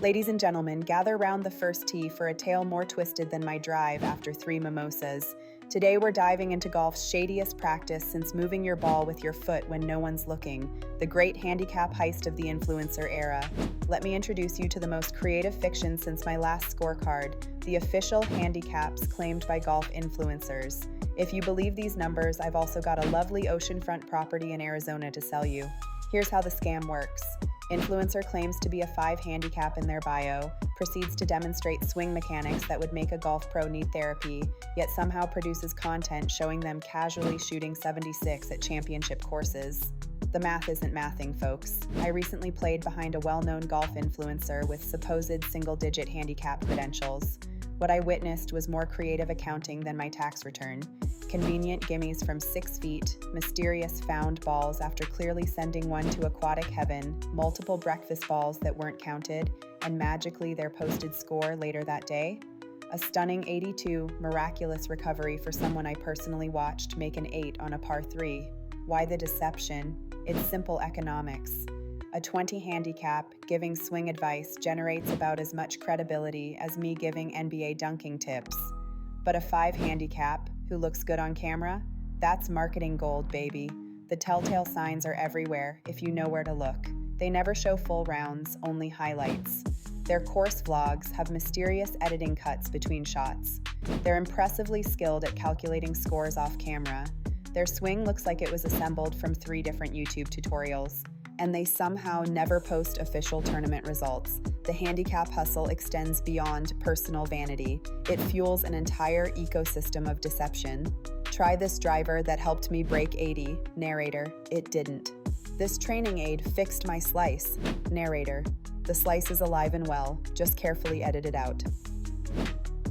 Ladies and gentlemen, gather round the first tee for a tale more twisted than my drive after 3 mimosas. Today we're diving into golf's shadiest practice since moving your ball with your foot when no one's looking, the great handicap heist of the influencer era. Let me introduce you to the most creative fiction since my last scorecard, the official handicaps claimed by golf influencers. If you believe these numbers, I've also got a lovely oceanfront property in Arizona to sell you. Here's how the scam works. Influencer claims to be a 5 handicap in their bio, proceeds to demonstrate swing mechanics that would make a golf pro need therapy, yet somehow produces content showing them casually shooting 76 at championship courses. The math isn't mathing, folks. I recently played behind a well-known golf influencer with supposed single-digit handicap credentials. What I witnessed was more creative accounting than my tax return. Convenient gimmies from 6 feet, mysterious found balls after clearly sending one to aquatic heaven, multiple breakfast balls that weren't counted, and magically their posted score later that day. A stunning 82, miraculous recovery for someone I personally watched make an 8 on a par 3. Why the deception? It's simple economics. A 20 handicap giving swing advice generates about as much credibility as me giving NBA dunking tips. But a 5 handicap who looks good on camera? That's marketing gold, baby. The telltale signs are everywhere if you know where to look. They never show full rounds, only highlights. Their course vlogs have mysterious editing cuts between shots. They're impressively skilled at calculating scores off camera. Their swing looks like it was assembled from 3 different YouTube tutorials. And they somehow never post official tournament results. The handicap hustle extends beyond personal vanity. It fuels an entire ecosystem of deception. Try this driver that helped me break 80. Narrator, it didn't. This training aid fixed my slice. Narrator, the slice is alive and well, just carefully edited out.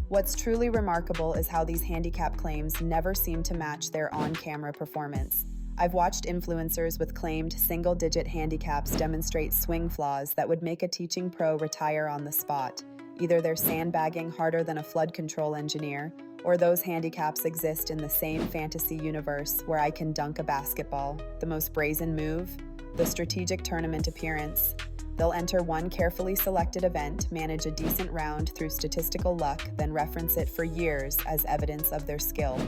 What's truly remarkable is how these handicap claims never seem to match their on-camera performance. I've watched influencers with claimed single-digit handicaps demonstrate swing flaws that would make a teaching pro retire on the spot. Either they're sandbagging harder than a flood control engineer, or those handicaps exist in the same fantasy universe where I can dunk a basketball. The most brazen move? The strategic tournament appearance. They'll enter one carefully selected event, manage a decent round through statistical luck, then reference it for years as evidence of their skill.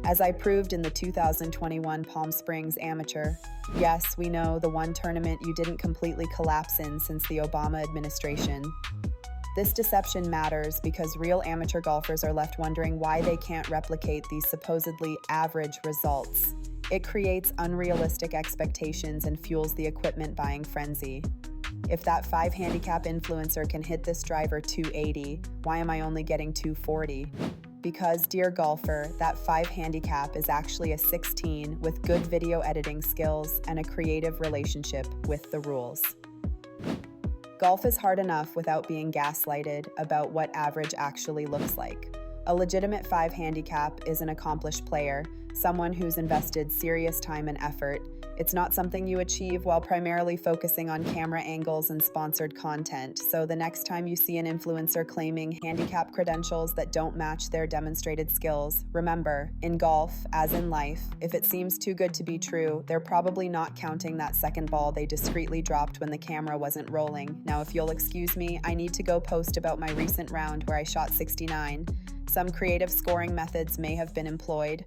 As I proved in the 2021 Palm Springs Amateur, yes, we know the one tournament you didn't completely collapse in since the Obama administration. This deception matters because real amateur golfers are left wondering why they can't replicate these supposedly average results. It creates unrealistic expectations and fuels the equipment buying frenzy. If that 5 handicap influencer can hit this driver 280, why am I only getting 240? Because, dear golfer, that 5 handicap is actually a 16 with good video editing skills and a creative relationship with the rules. Golf is hard enough without being gaslighted about what average actually looks like. A legitimate 5 handicap is an accomplished player, someone who's invested serious time and effort. It's not something you achieve while primarily focusing on camera angles and sponsored content. So the next time you see an influencer claiming handicap credentials that don't match their demonstrated skills, remember, in golf, as in life, if it seems too good to be true, they're probably not counting that second ball they discreetly dropped when the camera wasn't rolling. Now, if you'll excuse me, I need to go post about my recent round where I shot 69. Some creative scoring methods may have been employed.